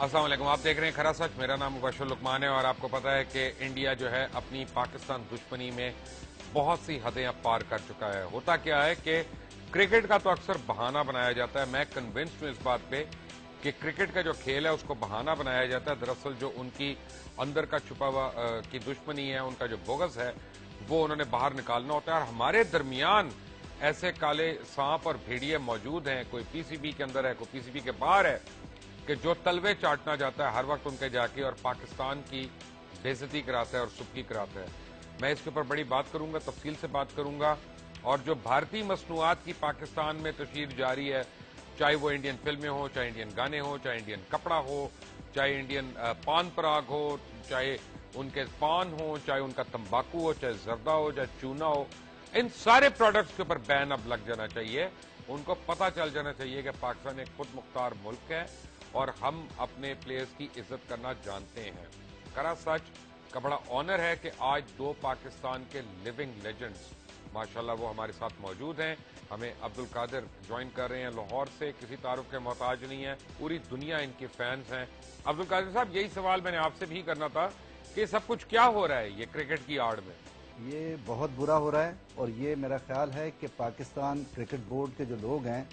अस्सलाम वालेकुम। आप देख रहे हैं खरा सच। मेरा नाम मुबशर लुकमान है और आपको पता है कि इंडिया जो है अपनी पाकिस्तान दुश्मनी में बहुत सी हदें अब पार कर चुका है। होता क्या है कि क्रिकेट का तो अक्सर बहाना बनाया जाता है। मैं कन्विंस्ड हूं इस बात पे कि क्रिकेट का जो खेल है उसको बहाना बनाया जाता है। दरअसल जो उनकी अंदर का छुपा हुआ की दुश्मनी है, उनका जो बोगस है, वो उन्होंने बाहर निकालना होता है। और हमारे दरमियान ऐसे काले सांप और भेड़िए मौजूद हैं, कोई पीसीबी के अंदर है, कोई पीसीबी के बाहर है, कि जो तलवे चाटना चाहता है हर वक्त उनके जाके और पाकिस्तान की बेइज्जती कराता है और सुबकी कराता है। मैं इसके ऊपर बड़ी बात करूंगा, तफसील से बात करूंगा। और जो भारतीय मसनूआत की पाकिस्तान में तशहीर जारी है, चाहे वो इंडियन फिल्में हो, चाहे इंडियन गाने हो, चाहे इंडियन कपड़ा हो, चाहे इंडियन पान पराग हो, चाहे उनके पान हो, चाहे उनका तंबाकू हो, चाहे जर्दा हो, चाहे चूना हो, इन सारे प्रोडक्ट्स के ऊपर बैन अब लग जाना चाहिए। उनको पता चल जाना चाहिए कि पाकिस्तान एक खुद मुख्तार मुल्क है और हम अपने प्लेयर्स की इज्जत करना जानते हैं। करा सच का बड़ा ऑनर है कि आज दो पाकिस्तान के लिविंग लेजेंड्स माशाल्लाह वो हमारे साथ मौजूद हैं। हमें अब्दुल कादिर ज्वाइन कर रहे हैं लाहौर से, किसी तारुफ के मोहताज नहीं है, पूरी दुनिया इनके फैंस हैं। अब्दुल कादिर साहब, यही सवाल मैंने आपसे भी करना था कि सब कुछ क्या हो रहा है ये क्रिकेट की आड़ में? ये बहुत बुरा हो रहा है और ये मेरा ख्याल है कि पाकिस्तान क्रिकेट बोर्ड के जो लोग हैं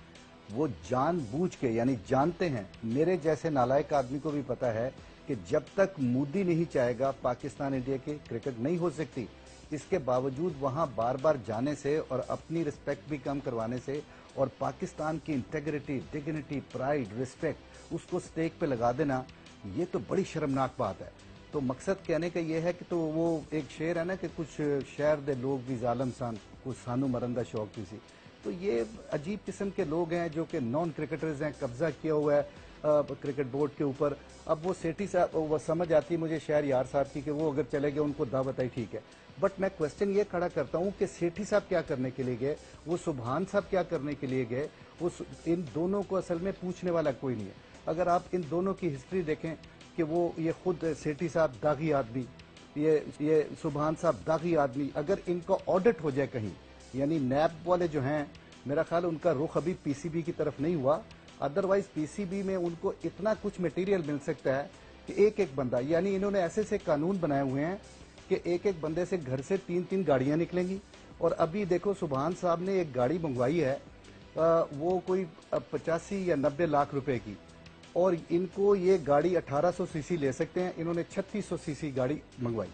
वो जानबूझ के, यानी जानते हैं, मेरे जैसे नालायक आदमी को भी पता है कि जब तक मोदी नहीं चाहेगा पाकिस्तान इंडिया की क्रिकेट नहीं हो सकती। इसके बावजूद वहां बार बार जाने से और अपनी रिस्पेक्ट भी कम करवाने से और पाकिस्तान की इंटेग्रिटी, डिग्निटी, प्राइड, रिस्पेक्ट उसको स्टेक पे लगा देना, ये तो बड़ी शर्मनाक बात है। तो मकसद कहने का ये है कि तो वो एक शेर है ना कि कुछ शहर दे लोग भी जालम सान, कुछ सानू मरन दा शौक भी सी। तो ये अजीब किस्म के लोग हैं जो कि नॉन क्रिकेटर्स हैं, कब्जा किया हुआ है क्रिकेट बोर्ड के ऊपर। अब वो सेठी साहब, वो समझ आती है मुझे शहर यार साहब की कि वो अगर चले गए उनको दावत आई, ठीक है, बट मैं क्वेश्चन ये खड़ा करता हूं कि सेठी साहब क्या करने के लिए गए, वो सुभान साहब क्या करने के लिए गए, वो इन दोनों को असल में पूछने वाला कोई नहीं है। अगर आप इन दोनों की हिस्ट्री देखें कि वो ये खुद सेठी साहब दागी आदमी, ये सुभान साहब दागी आदमी, अगर इनका ऑडिट हो जाए कहीं, यानी नैब वाले जो हैं, मेरा ख्याल उनका रुख अभी पीसीबी की तरफ नहीं हुआ, अदरवाइज पीसीबी में उनको इतना कुछ मटेरियल मिल सकता है कि एक एक बंदा, यानी इन्होंने ऐसे से कानून बनाए हुए हैं कि एक एक बंदे से घर से 3-3 गाड़ियां निकलेंगी। और अभी देखो सुभान साहब ने एक गाड़ी मंगवाई है, वो कोई 85 या 90 लाख रुपए की, और इनको ये गाड़ी 1800 सीसी ले सकते हैं, इन्होंने 3600 सीसी गाड़ी मंगवाई।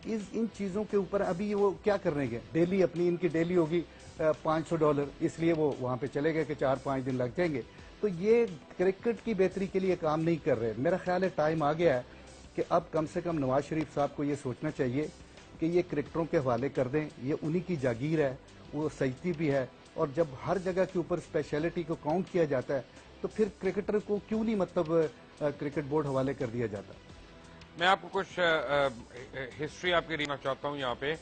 इन चीजों के ऊपर अभी वो क्या कर रहे हैं, डेली अपनी इनकी डेली होगी $500, इसलिए वो वहां पे चले गए कि 4-5 दिन लग जाएंगे। तो ये क्रिकेट की बेहतरी के लिए काम नहीं कर रहे। मेरा ख्याल है टाइम आ गया है कि अब कम से कम नवाज शरीफ साहब को ये सोचना चाहिए कि ये क्रिकेटरों के हवाले कर दें, ये उन्हीं की जागीर है, वो सजती भी है। और जब हर जगह के ऊपर स्पेशलिटी को काउंट किया जाता है तो फिर क्रिकेटर को क्यों नहीं क्रिकेट बोर्ड हवाले कर दिया जाता? मैं आपको कुछ हिस्ट्री आपकी देना चाहता हूं। यहाँ पे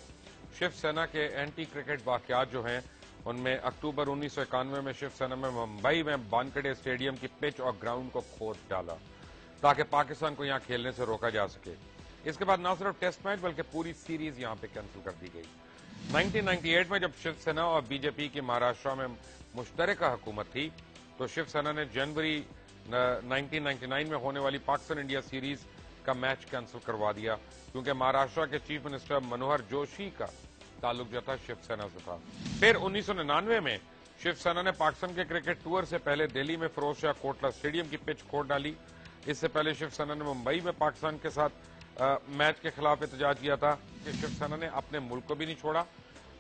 शिवसेना के एंटी क्रिकेट वाकयात जो हैं उनमें अक्टूबर 1991 में शिवसेना में मुंबई में वानखेड़े स्टेडियम की पिच और ग्राउंड को खोद डाला ताकि पाकिस्तान को यहां खेलने से रोका जा सके। इसके बाद न सिर्फ टेस्ट मैच बल्कि पूरी सीरीज यहां पे कैंसिल कर दी गई। 1998 में जब शिवसेना और बीजेपी की महाराष्ट्र में मुश्तरका हुकूमत थी तो शिवसेना ने जनवरी 1999 में होने वाली पाकिस्तान इंडिया सीरीज का मैच कैंसिल करवा दिया क्योंकि महाराष्ट्र के चीफ मिनिस्टर मनोहर जोशी का ताल्लुक जो था शिवसेना से था। फिर 1999 में शिवसेना ने पाकिस्तान के क्रिकेट टूर से पहले दिल्ली में फिरोज शाह कोटला स्टेडियम की पिच खोद डाली। इससे पहले शिवसेना ने मुंबई में पाकिस्तान के साथ मैच के खिलाफ एहतजाज किया था कि शिवसेना ने अपने मुल्क को भी नहीं छोड़ा।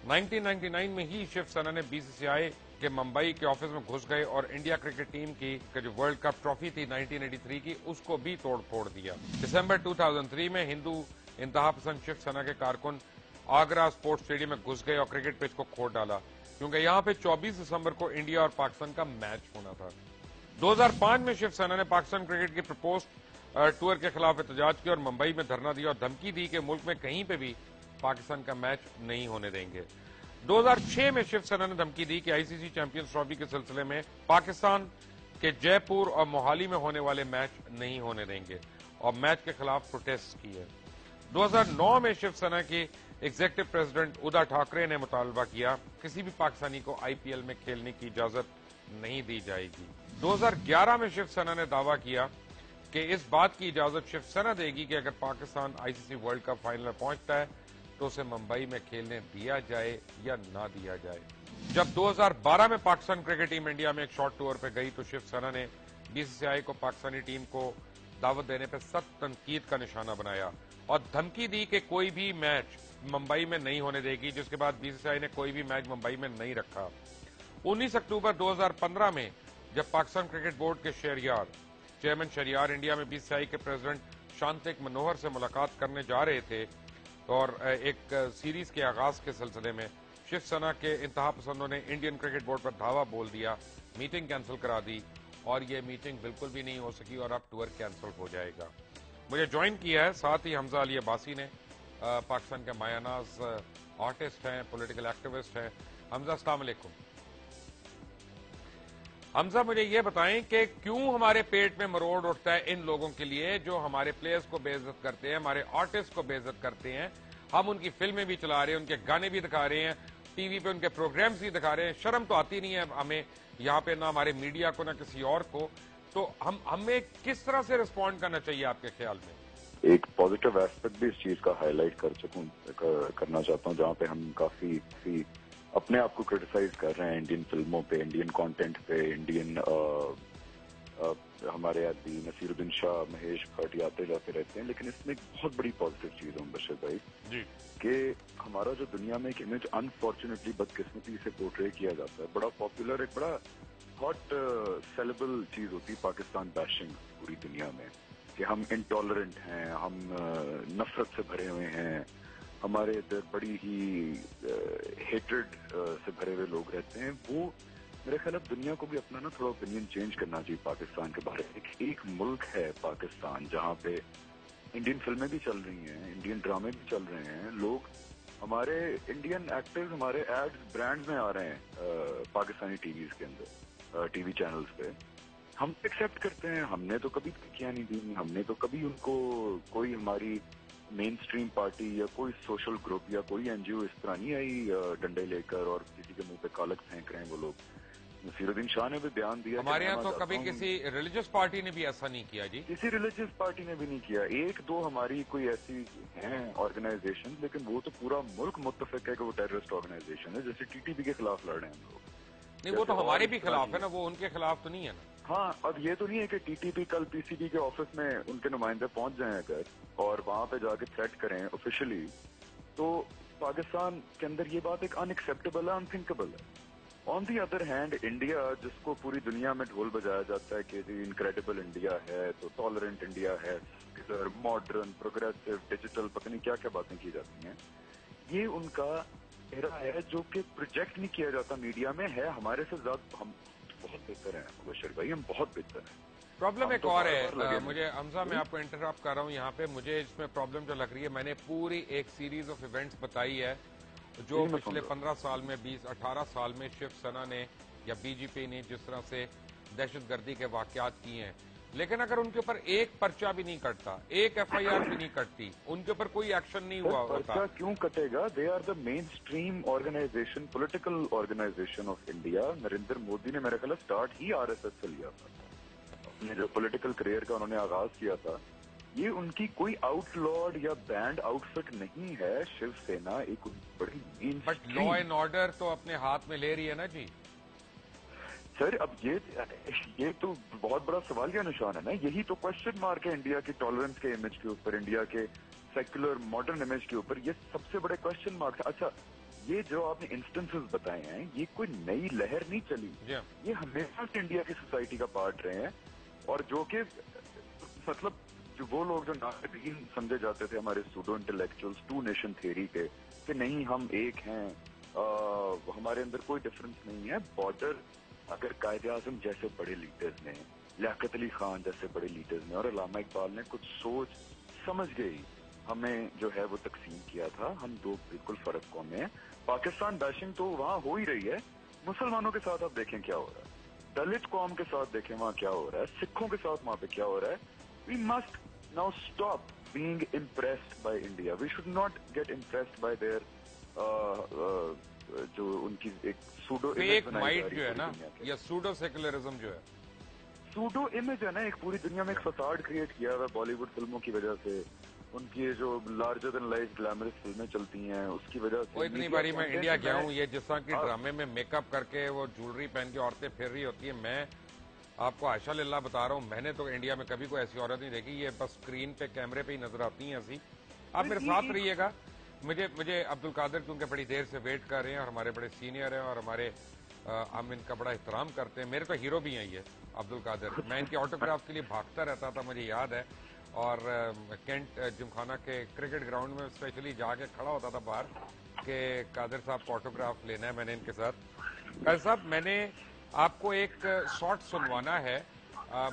1999 में ही शिवसेना ने बीसीसीआई के मुंबई के ऑफिस में घुस गए और इंडिया क्रिकेट टीम की जो वर्ल्ड कप ट्रॉफी थी 1983 की, उसको भी तोड़ फोड़ दिया। दिसंबर 2003 में हिंदू इंतहा पसंद शिवसेना के कारकुन आगरा स्पोर्ट्स स्टेडियम में घुस गए और क्रिकेट पिच को खोद डाला क्योंकि यहां पे 24 दिसंबर को इंडिया और पाकिस्तान का मैच होना था। 2005 में शिवसेना ने पाकिस्तान क्रिकेट की प्रपोज टूर के खिलाफ एहतजाज किया और मुंबई में धरना दिया और धमकी दी कि मुल्क में कहीं पे भी पाकिस्तान का मैच नहीं होने देंगे। 2006 में शिवसेना ने धमकी दी कि आईसीसी चैंपियंस ट्रॉफी के सिलसिले में पाकिस्तान के जयपुर और मोहाली में होने वाले मैच नहीं होने देंगे और मैच के खिलाफ प्रोटेस्ट किए। 2009 में शिवसेना की एग्जीक्यूटिव प्रेसिडेंट उद्धव ठाकरे ने मुतालबा किया किसी भी पाकिस्तानी को आईपीएल में खेलने की इजाजत नहीं दी जाएगी। 2011 में शिवसेना ने दावा किया کہ اس بات کی اجازت شیو سینا دے گی کہ اگر Pakistan ICC world cup final میں پہنچتا ہے تو اسے ممبئی میں کھیلنے دیا جائے یا نہ دیا جائے۔ جب 2012 میں پاکستان کرکٹ ٹیم انڈیا میں ایک شارٹ ٹور پہ گئی تو شیو سینا نے BCCI کو پاکستانی ٹیم کو دعوت دینے پہ سخت تنقید کا نشانہ بنایا اور دھمکی دی کہ کوئی بھی میچ ممبئی میں نہیں ہونے دے گی، جس کے بعد BCCI نے کوئی بھی میچ ممبئی میں نہیں رکھا۔ 19 اکتوبر 2015 میں جب پاکستان کرکٹ بورڈ کے چیئرمین شہریار انڈیا میں BCCI کے پریزیڈنٹ شانتک منوہر سے ملاقات کرنے جا رہے تھے اور ایک سیریز کے آغاز کے سلسلے میں شیو سینا کے انتہا پسندوں نے انڈین کرکٹ بورڈ پر دھاوا بول دیا، میٹنگ کینسل کرا دی اور یہ میٹنگ بالکل بھی نہیں ہو سکی اور اب ٹور کینسل ہو جائے گا۔ مجھے جوائن کیا ہے ساتھ ہی حمزہ علی عباسی نے، پاکستان کے مایہ ناز آرٹسٹ ہیں، پولیٹیکل ایکٹیوسٹ ہیں۔ حمزہ السلام علیکم۔ حمزہ مجھے یہ بتائیں کہ کیوں ہمارے پیٹ میں مروڑ اٹھتا ہے ان لوگوں کے لیے جو ہمارے پلیئرز کو بے عزت کرتے ہیں، ہمارے آرٹسٹ کو بے عزت کرتے ہیں، ہم ان کی فلمیں بھی چلا رہے ہیں، ان کے گانے بھی دکھا رہے ہیں، ٹی وی پہ ان کے پروگرامز بھی دکھا رہے ہیں، شرم تو آتی نہیں ہے ہمیں یہاں پہ، نہ ہمارے میڈیا کو نہ کسی اور کو، تو ہمیں کس طرح سے رسپونڈ کرنا چاہیے آپ کے خیال میں؟ ایک پازیٹیو ایسپیکٹ بھی اس چیز کا ہائی لائٹ کرنا چاہتا ہوں، جہاں پہ ہم کافی اپنے آپ کو کرٹیسائز کر رہے ہیں انڈین فلموں پہ، انڈین کانٹینٹ پہ، انڈین ہمارے آدمی نصیر الدین شاہ، مہیش بھٹ آتے جاتے رہتے ہیں، لیکن اس میں ایک بہت بڑی پازیٹیو چیز ہے بشیر بھائی جی کہ ہمارا جو دنیا میں ایک امیج انفارچونیٹلی بدقسمتی سے پورٹری کیا جاتا ہے، بڑا پاپولر، ایک بڑا ہاٹ سیلیبل چیز ہوتی ہے پاکستان بیشنگ پوری دنیا میں، کہ ہم انٹالرنٹ ہیں، ہم نفرت سے بھرے ہوئے ہیں، ہمارے ادھر بڑی ہی ہیٹرڈ سے بھرے ہوئے لوگ رہتے ہیں۔ وہ میرے خیال اب دنیا کو بھی اپنا نا تھوڑا اوپینین چینج کرنا چاہیے پاکستان کے بارے میں۔ ایک ملک ہے پاکستان جہاں پہ انڈین فلمیں بھی چل رہی ہیں، انڈین ڈرامے بھی چل رہے ہیں، لوگ ہمارے انڈین ایکٹرز ہمارے ایڈ برانڈ میں آ رہے ہیں پاکستانی ٹی ویز کے اندر، ٹی وی چینلز پہ، ہم ایکسپٹ کرتے ہیں۔ ہم نے تو کبھی کیا نہیں دی، ہم نے تو کبھی ان کو کوئی ہماری مین سٹریم پارٹی یا کوئی سوشل گروپ یا کوئی NGO اس طرح نہیں آئی ڈنڈے لے کر اور کسی کے منہ پہ کالک پھینک رہے ہیں وہ لوگ۔ نصیر الدین شاہ نے بھی بیان دیا، ہمارے یہاں تو کبھی کسی ریلیجس پارٹی نے بھی ایسا نہیں کیا جی، کسی ریلیجیس پارٹی نے بھی نہیں کیا، ایک دو ہماری کوئی ایسی ہیں آرگنائزیشن، لیکن وہ تو پورا ملک متفق ہے کہ وہ ٹیررسٹ آرگنائزیشن ہے، جیسے TTP کے خلاف لڑ رہے ہیں ہم لوگ۔ نہیں وہ تو ہمارے بھی خلاف ہے نا، وہ ان کے خلاف تو نہیں ہے نا۔ ہاں، اب یہ تو نہیں ہے کہ TTP کل PCB کے آفس میں ان کے نمائندے پہنچ جائیں اگر اور وہاں پہ جا کے تھریٹ کریں آفیشلی، تو پاکستان کے اندر یہ بات ایک ان ایکسیپٹیبل ہے، انتھنکیبل ہے۔ آن دی ادر ہینڈ انڈیا، جس کو پوری دنیا میں ڈھول بجایا جاتا ہے کہ جی انکریڈیبل انڈیا ہے، تو ٹالرنٹ انڈیا ہے، ماڈرن، پروگریسو، ڈیجیٹل، پتہ نہیں کیا کیا باتیں کی جاتی ہیں، یہ ان کا ایرا ہے جو کہ پروجیکٹ نہیں کیا جاتا میڈیا میں، ہے ہمارے سے زیادہ، ہم بہت بہتر ہیں بشیر بھائی، ہم بہت بہتر ہیں۔ پرابلم ایک اور ہے، مجھے حمزہ میں آپ کو انٹرپٹ کر رہا ہوں یہاں پہ، مجھے اس میں پرابلم جو لگ رہی ہے، میں نے پوری ایک سیریز آف ایونٹس بتائی ہے جو پچھلے 15 سال میں 18 سال میں شیو سینا نے یا BJP نے جس طرح سے دہشت گردی کے واقعات کیے ہیں، لیکن اگر ان کے اوپر ایک پرچہ بھی نہیں کٹتا، ایک FIR بھی نہیں کٹتی، ان کے اوپر کوئی ایکشن نہیں ہوا ہوتا۔ پرچہ کیوں کٹے گا؟ They are the mainstream organization, political organization of India. Narendra Modi نے میرا خیال اسٹارٹ ہی RSS سے لیا تھا، اپنے جو پولیٹیکل کریئر کا انہوں نے آغاز کیا تھا۔ یہ ان کی کوئی آؤٹ لارڈ یا بینڈ آؤٹ فٹ نہیں ہے، شیو سینا ایک بڑی مین بٹ لا اینڈ آرڈر تو اپنے ہاتھ میں لے رہی ہے نا جی۔ سر اب یہ تو بہت بڑا سوالیہ نشان ہے نا، یہی تو کوشچن مارک ہے انڈیا کی ٹالرنس کے امیج کے اوپر، انڈیا کے سیکولر ماڈرن امیج کے اوپر، یہ سب سے بڑے کوشچن مارک ہے۔ اچھا، یہ جو آپ نے انسٹنسز بتائے ہیں، یہ کوئی نئی لہر نہیں چلی، یہ ہمیشہ سے انڈیا کی سوسائٹی کا پارٹ رہے ہیں، اور جو کہ مطلب جو وہ لوگ جو ناقدین سمجھے جاتے تھے ہمارے pseudo intellectuals two nation theory کے، کہ نہیں ہم ایک ہیں، ہمارے اندر کوئی ڈفرنس نہیں ہے، بارڈر اگر قائد اعظم جیسے بڑے لیڈرز نے، لیاقت علی خان جیسے بڑے لیڈرز نے اور علامہ اقبال نے کچھ سوچ سمجھ گئی ہمیں جو ہے وہ تقسیم کیا تھا، ہم دو بالکل فرق قومیں ہیں۔ پاکستان بیشنگ تو وہاں ہو ہی رہی ہے، مسلمانوں کے ساتھ آپ دیکھیں کیا ہو رہا ہے، دلت قوم کے ساتھ دیکھیں وہاں کیا ہو رہا ہے، سکھوں کے ساتھ وہاں پہ کیا ہو رہا ہے۔ We must now stop being impressed by India, we should not get impressed by their جو ان کی ایک سوڈو فیک مائٹ جو ہے نا، یا سوڈو سیکولرزم جو ہے، सूडो इमेज है ना, एक पूरी दुनिया में एक फसाड क्रिएट किया हुआ बॉलीवुड फिल्मों की वजह से, उनकी जो लार्जर देन लाइफ ग्लैमरस फिल्में चलती हैं उसकी वजह से। वो इतनी बारी मैं इंडिया गया हूँ, ये जिस तरह की ड्रामे में मेकअप करके वो ज्वेलरी पहन के औरतें फिर रही होती है, मैं आपको आशा लिल्लाह बता रहा हूँ, मैंने तो इंडिया में कभी कोई ऐसी औरत नहीं देखी। ये बस स्क्रीन पे कैमरे पे ही नजर आती हैं ऐसी। आप मेरे साथ रहिएगा। मुझे अब्दुल कादिर क्योंकि बड़ी देर से वेट कर रहे हैं और हमारे बड़े सीनियर हैं और हम इनका बड़ा एहतराम करते हैं। मेरे तो हीरो भी हैं ये अब्दुल कादिर। मैं इनके ऑटोग्राफ के लिए भागता रहता था, मुझे याद है। और कैंट जिमखाना के क्रिकेट ग्राउंड में स्पेशली जाके खड़ा होता था बाहर कि कादिर साहब को ऑटोग्राफ लेना है मैंने इनके साथ। कादिर साहब, मैंने आपको एक शॉट सुनवाना है।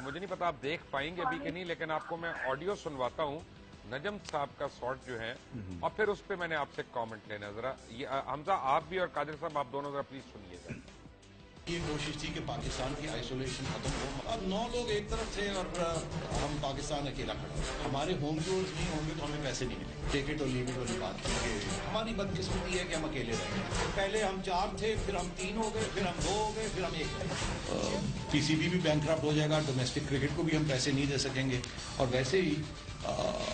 मुझे नहीं पता आप देख पाएंगे अभी कि नहीं, लेकिन आपको मैं ऑडियो सुनवाता हूँ नजम साहब का शॉट जो है, और फिर उस पर मैंने आपसे कमेंट लेना है। जरा ये हमजा, आप भी और कादिर साहब, आप दोनों जरा प्लीज सुनिएगा। ये कोशिश थी कि पाकिस्तान की आइसोलेशन खत्म हो। अब 9 लोग एक तरफ थे और हम पाकिस्तान अकेला खड़ा। हमारे होम टूर्स नहीं होंगे तो हमें पैसे नहीं मिले। टेक इट और लीव इट वाली बात की हमारी बदकिस्मती है कि हम अकेले रह गए। पहले हम 4 थे, फिर हम 3 हो गए, फिर हम 2 हो गए, फिर हम 1 हो गए। पीसीबी भी बैंकक्रप्ट हो जाएगा, डोमेस्टिक क्रिकेट को भी हम पैसे नहीं दे सकेंगे, और वैसे ही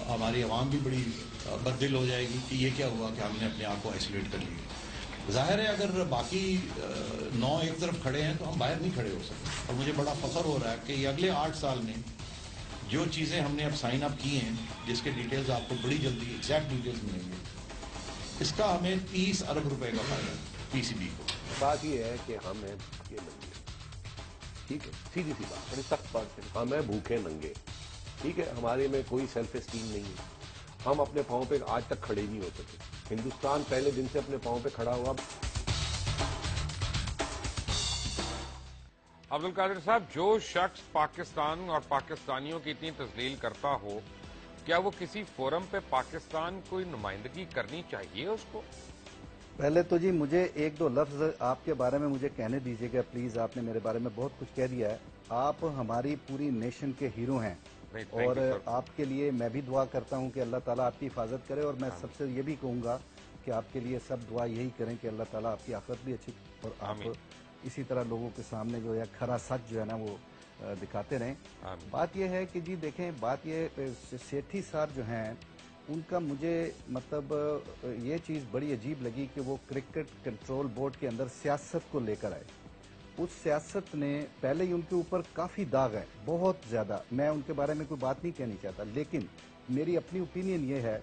हमारी आवाम भी बड़ी बददिल हो जाएगी कि ये क्या हुआ कि हमने अपने आप को आइसोलेट कर लिया। जाहिर है अगर बाकी 9 एक तरफ खड़े हैं तो हम बाहर नहीं खड़े हो सकते। और मुझे बड़ा फख्र हो रहा है कि ये अगले 8 साल में जो चीज़ें हमने अब साइन अप की हैं, जिसके डिटेल्स आपको बड़ी जल्दी एग्जैक्ट डिटेल्स मिलेंगे, इसका हमें 30 अरब रुपए का फायदा पीसीबी को। बात ये है कि हम हैं भूखे नंगे, ठीक है, सीधी सी बात, बड़ी सख्त बात है। हम हैं भूखे नंगे, ठीक है, हमारे में कोई सेल्फ एस्टीम नहीं है। हम अपने पाँव पे आज तक खड़े नहीं हो सके। हिंदुस्तान पहले दिन से अपने पाँव पे खड़ा हुआ। अब्दुल कादिर साहब, जो शख्स पाकिस्तान और पाकिस्तानियों की इतनी तजलील करता हो, क्या वो किसी फोरम पे पाकिस्तान कोई नुमाइंदगी करनी चाहिए उसको? पहले तो जी मुझे 1-2 लफ्ज आपके बारे में मुझे कहने दीजिएगा प्लीज। आपने मेरे बारे में बहुत कुछ कह दिया है। आप हमारी पूरी नेशन के हीरो हैं, और आपके लिए मैं भी दुआ करता हूं कि अल्लाह ताला आपकी हिफाजत करे। और मैं सबसे ये भी कहूंगा कि आपके लिए सब दुआ यही करें कि अल्लाह ताला आपकी आखिरत भी अच्छी, और आप इसी तरह लोगों के सामने जो है खरा सच जो है ना वो दिखाते रहें। बात यह है कि जी देखें, बात ये सेठी साहब जो हैं उनका मुझे मतलब ये चीज़ बड़ी अजीब लगी कि वो क्रिकेट कंट्रोल बोर्ड के अंदर सियासत को लेकर आए। उस सियासत ने पहले ही उनके ऊपर काफ़ी दाग है, बहुत ज़्यादा। मैं उनके बारे में कोई बात नहीं कहनी चाहता, लेकिन मेरी अपनी ओपिनियन ये है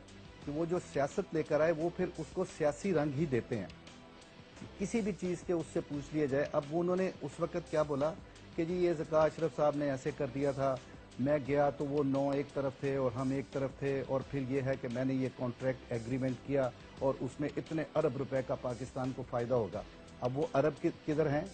कि वो जो सियासत लेकर आए वो फिर उसको सियासी रंग ही देते हैं। किसी भी चीज़ के उससे पूछ लिया जाए। अब वो उन्होंने उस वक्त क्या बोला कि जी ये ज़का अशरफ साहब ने ऐसे कर दिया था, मैं गया तो वो 9 एक तरफ थे और हम एक तरफ थे, और फिर ये है कि मैंने ये कॉन्ट्रैक्ट एग्रीमेंट किया और उसमें इतने अरब रुपए का पाकिस्तान को फ़ायदा होगा। अब वो अरब किधर हैं?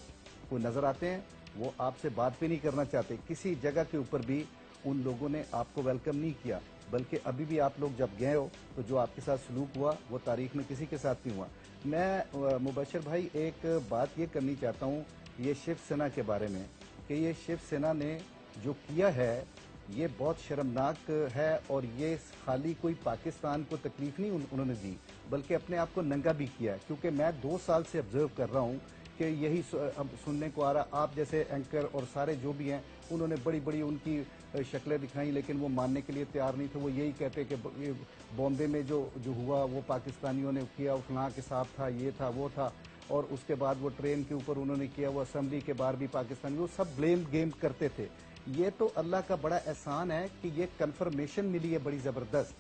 कोई नजर आते हैं? वो आपसे बात भी नहीं करना चाहते। किसी जगह के ऊपर भी उन लोगों ने आपको वेलकम नहीं किया, बल्कि अभी भी आप लोग जब गए हो तो जो आपके साथ सलूक हुआ वो तारीख में किसी के साथ नहीं हुआ। मैं मुबशर भाई एक बात ये करनी चाहता हूँ ये शिवसेना के बारे में, कि ये शिवसेना ने जो किया है ये बहुत शर्मनाक है, और ये खाली कोई पाकिस्तान को तकलीफ नहीं उन्होंने दी, बल्कि अपने आप को नंगा भी किया है। क्योंकि मैं 2 साल से ऑब्जर्व कर रहा हूँ कि यही अब सुनने को आ रहा, आप जैसे एंकर और सारे जो भी हैं उन्होंने बड़ी बड़ी उनकी शक्लें दिखाई, लेकिन वो मानने के लिए तैयार नहीं थे। वो यही कहते कि ये बॉम्बे में जो हुआ वो पाकिस्तानियों ने किया, फलां के साथ था, ये था, वो था, और उसके बाद वो ट्रेन के ऊपर उन्होंने किया, वो असेंबली के बाहर भी पाकिस्तानी, वो सब ब्लेम गेम करते थे। ये तो अल्लाह का बड़ा एहसान है कि ये कन्फर्मेशन मिली है बड़ी ज़बरदस्त,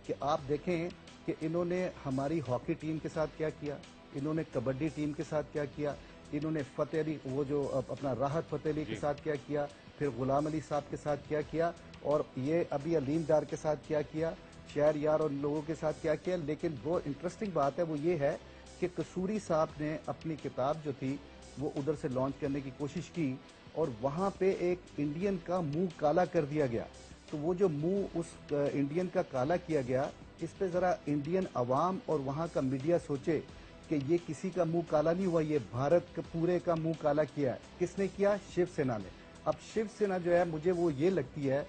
कि आप देखें कि इन्होंने हमारी हॉकी टीम के साथ क्या किया, इन्होंने कबड्डी टीम के साथ क्या किया, इन्होंने फतेह अली वो जो अपना राहत फतेह अली के साथ क्या किया, फिर गुलाम अली साहब के साथ क्या किया, और ये अभी अलीम डार के साथ क्या किया, शहर यार और लोगों के साथ क्या किया। लेकिन वो इंटरेस्टिंग बात है वो ये है कि कसूरी साहब ने अपनी किताब जो थी वो उधर से लॉन्च करने की कोशिश की, और वहाँ पे एक इंडियन का मुंह काला कर दिया गया। तो वो जो मुंह उस इंडियन का काला किया गया, इस पे ज़रा इंडियन अवाम और वहाँ का मीडिया सोचे कि ये किसी का मुंह काला नहीं हुआ, ये भारत के पूरे का मुंह काला किया है। किसने किया? शिवसेना ने। अब शिवसेना जो है मुझे वो ये लगती है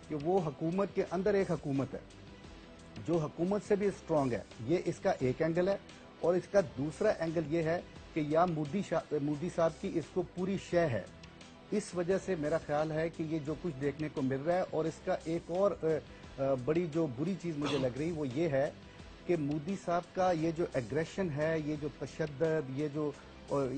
कि वो हुकूमत के अंदर एक हुकूमत है जो हुकूमत से भी स्ट्रांग है। ये इसका एक एंगल है, और इसका दूसरा एंगल ये है कि या मोदी साहब की इसको पूरी शय है इस वजह से मेरा ख्याल है कि ये जो कुछ देखने को मिल रहा है, और इसका एक और बड़ी जो बुरी चीज मुझे लग रही वो ये है कि मोदी साहब का ये जो एग्रेशन है, ये जो तशद्दुद, ये जो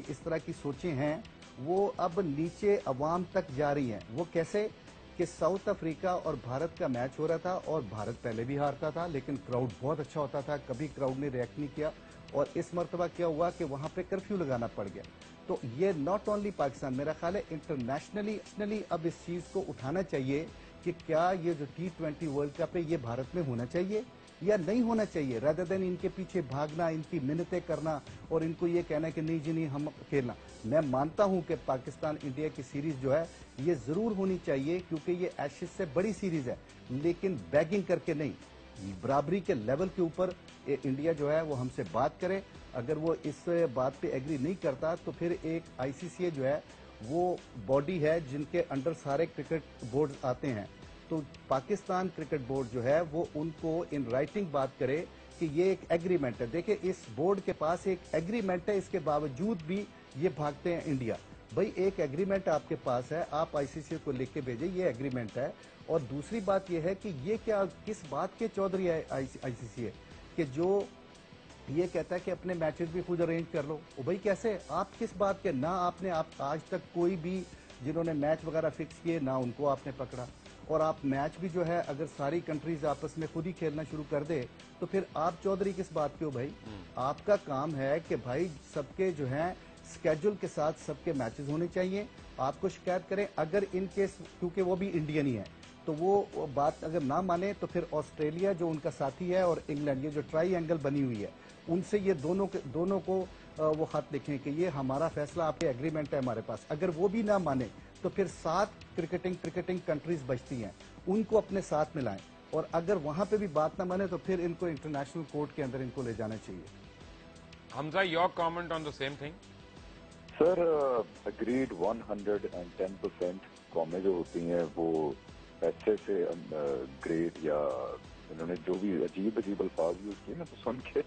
इस तरह की सोचें हैं, वो अब नीचे अवाम तक जा रही हैं। वो कैसे कि साउथ अफ्रीका और भारत का मैच हो रहा था और भारत पहले भी हारता था, लेकिन क्राउड बहुत अच्छा होता था, कभी क्राउड ने रिएक्ट नहीं किया। और इस मरतबा क्या हुआ कि वहां पे कर्फ्यू लगाना पड़ गया। तो ये नॉट ओनली पाकिस्तान, मेरा ख्याल है इंटरनेशनली अब इस चीज को उठाना चाहिए कि क्या ये जो T20 वर्ल्ड कप है ये भारत में होना चाहिए या नहीं होना चाहिए, रादर देन इनके पीछे भागना, इनकी मिन्नतें करना और इनको ये कहना कि नहीं जी नहीं हम खेलना। मैं मानता हूं कि पाकिस्तान इंडिया की सीरीज जो है ये जरूर होनी चाहिए, क्योंकि ये एशेज से बड़ी सीरीज है, लेकिन बैगिंग करके नहीं, बराबरी के लेवल के ऊपर इंडिया जो है वो हमसे बात करे। अगर वो इस बात पे एग्री नहीं करता तो फिर एक ICC जो है वो बॉडी है जिनके अंडर सारे क्रिकेट बोर्ड आते हैं, तो पाकिस्तान क्रिकेट बोर्ड जो है वो उनको इन राइटिंग बात करे कि ये एक एग्रीमेंट है। देखिए इस बोर्ड के पास एक एग्रीमेंट है, इसके बावजूद भी ये भागते हैं इंडिया। भाई एक एग्रीमेंट आपके पास है, आप ICC को लिख के भेजे ये एग्रीमेंट है। और दूसरी बात ये है कि ये क्या किस बात के चौधरी है ICC है कि जो ये कहता है कि अपने मैचेस भी खुद अरेंज कर लो। भाई कैसे, आप किस बात के, ना आपने आप आज तक कोई भी जिन्होंने मैच वगैरह फिक्स किए ना उनको आपने पकड़ा, और आप मैच भी जो है अगर सारी कंट्रीज आपस में खुद ही खेलना शुरू कर दे तो फिर आप चौधरी किस बात के हो भाई। आपका काम है कि भाई सबके जो है स्केड्यूल के साथ सबके मैचेस होने चाहिए। आपको शिकायत करें अगर इन केस, क्योंकि वो भी इंडियन ही है, तो वो बात अगर ना माने तो फिर ऑस्ट्रेलिया जो उनका साथी है और इंग्लैंड, ये जो ट्राई-एंगल बनी हुई है, उनसे ये दोनों को वो खत लिखें कि ये हमारा फैसला, आपके एग्रीमेंट है हमारे पास। अगर वो भी ना माने तो फिर 7 क्रिकेटिंग कंट्रीज बचती हैं, उनको अपने साथ मिलाएं। और अगर वहां पे भी बात ना माने तो फिर इनको इंटरनेशनल कोर्ट के अंदर इनको ले जाना चाहिए। Hamza, your comment on the same thing? Sir agreed 110%। कौमें जो होती हैं वो पैसे से ग्रेट या इन्होंने जो भी अजीब अल्फाज यूज किए ना, तो सुन के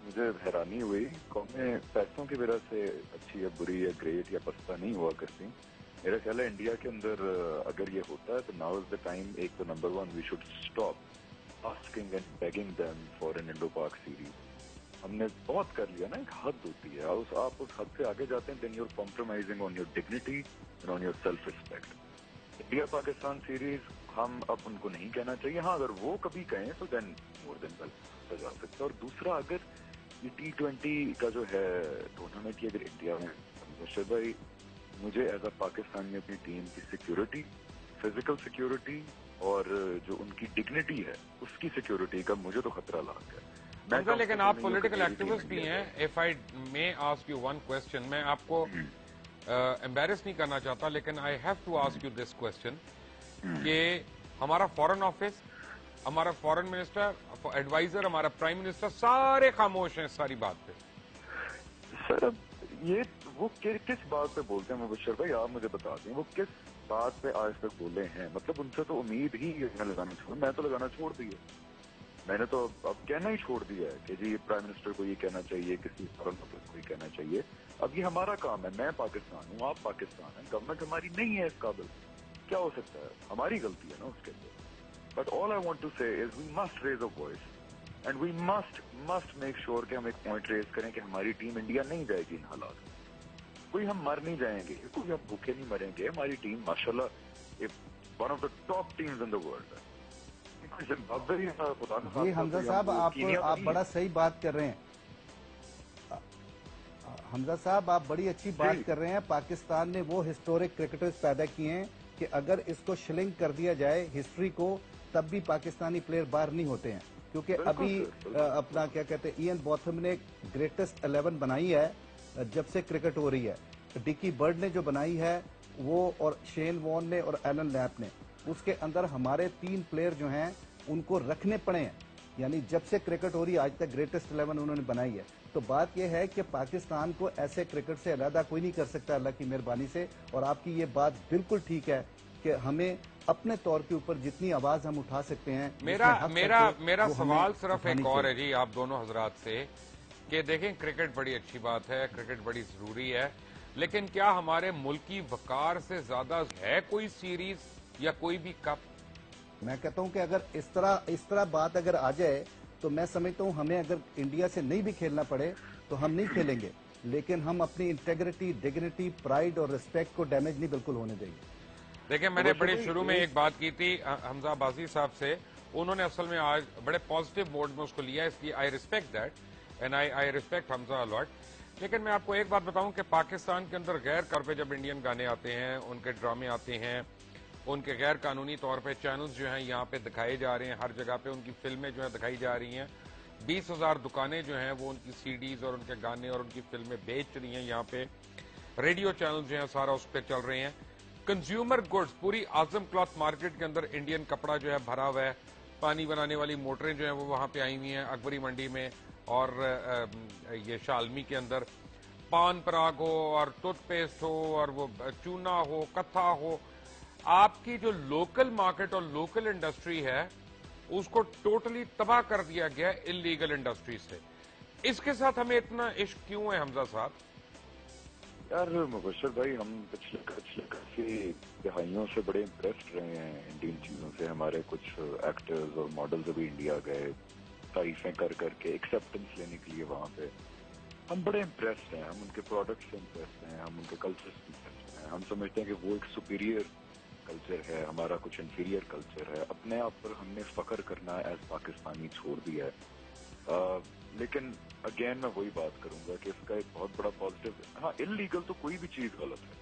मुझे हैरानी हुई। कौमें पैसों की वजह से अच्छी या बुरी या ग्रेट या पस्ता नहीं हुआ करती। मेरा ख्याल है इंडिया के अंदर अगर ये होता है तो नाउ इज द टाइम, एक तो number 1 we should stop asking and begging them for an Indo Pak series. हमने बहुत कर लिया ना, एक हद होती है, आप उस हद से आगे जाते हैं, then you are compromising on your dignity and on your self respect. India Pakistan series हम अब उनको नहीं कहना चाहिए। हाँ, अगर वो कभी कहें तो देन मोर देन वेल जा सकता है। और दूसरा, अगर ये T20 का जो है टूर्नामेंट, अगर इंडिया में, मुर्शद भाई मुझे एज अ पाकिस्तान में अपनी टीम की सिक्योरिटी, फिजिकल सिक्योरिटी और जो उनकी डिग्निटी है उसकी सिक्योरिटी का मुझे तो खतरा लग गया। लेकिन आप पॉलिटिकल एक्टिविस्ट भी हैं। If I may ask you one question, मैं आपको एम्बेरस नहीं करना चाहता, लेकिन I have to ask you this question कि हमारा फॉरेन ऑफिस, हमारा फॉरेन मिनिस्टर, एडवाइजर, हमारा प्राइम मिनिस्टर सारे खामोश हैं सारी बात पे। सर अब ये वो किस बात पे बोलते हैं मुबश्शिर भाई, आप मुझे बता दें वो किस बात पे आज तक बोले हैं। मतलब उनसे तो उम्मीद ही लगाना छोड़, मैं तो लगाना छोड़ दिया। मैंने तो अब कहना ही छोड़ दिया है कि जी प्राइम मिनिस्टर को ये कहना चाहिए, किसी फॉरेन ऑफिस को ये कहना चाहिए। अब ये हमारा काम है, मैं पाकिस्तान हूँ, आप पाकिस्तान है, गवर्नमेंट हमारी नहीं है इस काबिल, क्या हो सकता है, हमारी गलती है ना उसके अंदर। But all I want to say is we must raise a voice and we must make sure कि हम एक पॉइंट रेज करें कि हमारी टीम इंडिया नहीं जाएगी इन हालात में। कोई हम मर नहीं जाएंगे, कोई हम भूखे नहीं मरेंगे। हमारी टीम माशाल्लाह one of the top teams in the world है। जी हमजा साहब, आप बड़ा सही बात कर रहे हैं। हमजा साहब, आप बड़ी अच्छी बात कर रहे हैं। पाकिस्तान ने वो हिस्टोरिक क्रिकेटर्स पैदा किए हैं कि अगर इसको शिलिंग कर दिया जाए हिस्ट्री को, तब भी पाकिस्तानी प्लेयर बाहर नहीं होते हैं। क्योंकि अभी अपना क्या कहते हैं, इयन बॉथम ने ग्रेटेस्ट 11 बनाई है जब से क्रिकेट हो रही है। डिकी बर्ड ने जो बनाई है वो, और शेन वॉन ने और एलन लैप ने, उसके अंदर हमारे 3 प्लेयर जो हैं उनको रखने पड़े हैं। यानी जब से क्रिकेट हो रही है आज तक ग्रेटेस्ट 11 उन्होंने बनाई है। तो बात यह है कि पाकिस्तान को ऐसे क्रिकेट से अलग कोई नहीं कर सकता अल्लाह की मेहरबानी से। और आपकी ये बात बिल्कुल ठीक है कि हमें अपने तौर के ऊपर जितनी आवाज हम उठा सकते हैं। मेरा सवाल सिर्फ एक और है जी आप दोनों हजरात से कि देखें, क्रिकेट बड़ी अच्छी बात है, क्रिकेट बड़ी जरूरी है, لیکن کیا ہمارے ملکی وقار سے زیادہ ہے کوئی سیریز یا کوئی بھی کپ؟ میں کہتا ہوں کہ اگر اس طرح بات اگر آ جائے تو میں سمجھتا ہوں ہمیں اگر انڈیا سے نہیں بھی کھیلنا پڑے تو ہم نہیں کھیلیں گے، لیکن ہم اپنی انٹیگریٹی، ڈگنیٹی، پرائیڈ اور ریسپیکٹ کو ڈیمیج نہیں بالکل ہونے دیں گے۔ دیکھیں، میں نے بڑے شروع میں ایک بات کی تھی حمزہ عباسی صاحب سے، انہوں نے اصل میں آج بڑے پازیٹیو موڈ میں اس کو لیا، اس لیے I respect that and I respect Hamza allot. لیکن میں آپ کو ایک بات بتاؤں کہ پاکستان کے اندر غیر طور پہ جب انڈین گانے آتے ہیں، ان کے ڈرامے آتے ہیں، ان کے غیر قانونی طور پہ چینلز جو ہیں یہاں پہ دکھائے جا رہے ہیں، ہر جگہ پہ ان کی فلمیں جو ہیں دکھائی جا رہی ہیں، 20,000 دکانیں جو ہیں وہ ان کی سی ڈیز اور ان کے گانے اور ان کی فلمیں بیچ رہی ہیں، یہاں پہ ریڈیو چینل جو ہیں سارا اس پہ چل رہے ہیں۔ کنزیومر گڈز پوری اعظم کلاتھ مارکیٹ کے اندر انڈین کپڑا جو ہے بھرا ہوا ہے، پانی بنانے والی موٹریں جو ہیں وہ وہاں پہ آئی ہوئی ہیں اکبری منڈی میں اور یہ شالمی کے اندر، پان پراگ ہو اور ٹوتھ پیسٹ ہو اور وہ چونا ہو، کتھا ہو، آپ کی جو لوکل مارکیٹ اور لوکل انڈسٹری ہے اس کو ٹوٹلی تباہ کر دیا گیا ہے انلیگل انڈسٹری سے۔ اس کے ساتھ ہمیں اتنا عشق کیوں ہے حمزہ صاحب؟ یار مبشر بھائی، ہم پچھلے کافی دہائیوں سے بڑے امپریسڈ رہے ہیں انڈین چیزوں سے۔ ہمارے کچھ ایکٹرز اور ماڈلز ابھی انڈیا گئے تعریفیں کر کے ایکسیپٹنس لینے کے لیے وہاں پہ، ہم بڑے امپریسڈ ہیں، ہم ان کے پروڈکٹ سے امپریسڈ ہیں، ہم ان کے کلچر سے امپریسڈ ہیں۔ ہم سمجھتے ہیں کہ وہ ایک سپیریئر کلچر ہے، ہمارا کچھ انفیریئر کلچر ہے۔ اپنے آپ پر ہم نے فخر کرنا ایز پاکستانی چھوڑ دیا ہے۔ لیکن اگین میں وہی بات کروں گا کہ اس کا ایک بہت بڑا پازیٹیو، ہاں انلیگل تو کوئی بھی چیز غلط ہے،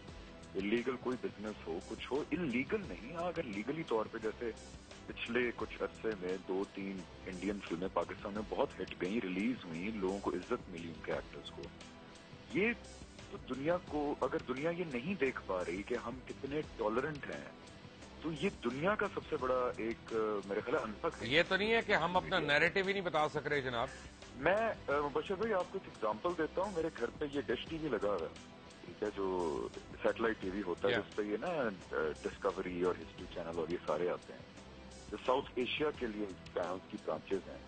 انلیگل کوئی بزنس ہو کچھ ہو، انلیگل نہیں۔ ہاں اگر لیگلی طور پہ، جیسے پچھلے کچھ عرصے میں 2-3 انڈین فلمیں پاکستان میں بہت ہٹ گئیں، ریلیز ہوئیں، لوگوں کو عزت ملی ان کے ایکٹرز کو، یہ تو دنیا کو، اگر دنیا یہ نہیں دیکھ پا رہی کہ ہم کتنے ٹالرنٹ ہیں، تو یہ دنیا کا سب سے بڑا ایک میرے خیال انفق ہے۔ یہ تو نہیں ہے کہ ہم اپنا نیریٹو ہی نہیں بتا سک رہے جناب؟ میں مبشر بھائی آپ کو ایک ایگزامپل دیتا ہوں۔ میرے گھر پہ یہ ڈش ٹی وی لگا ہوا ہے، ٹھیک ہے، جو سیٹلائٹ ٹی وی ہوتا ہے جس پہ یہ نا ڈسکوری اور ہسٹری چینل اور یہ سارے آتے ہیں، جو ساؤتھ ایشیا کے لیے چینلز کی برانچز ہیں۔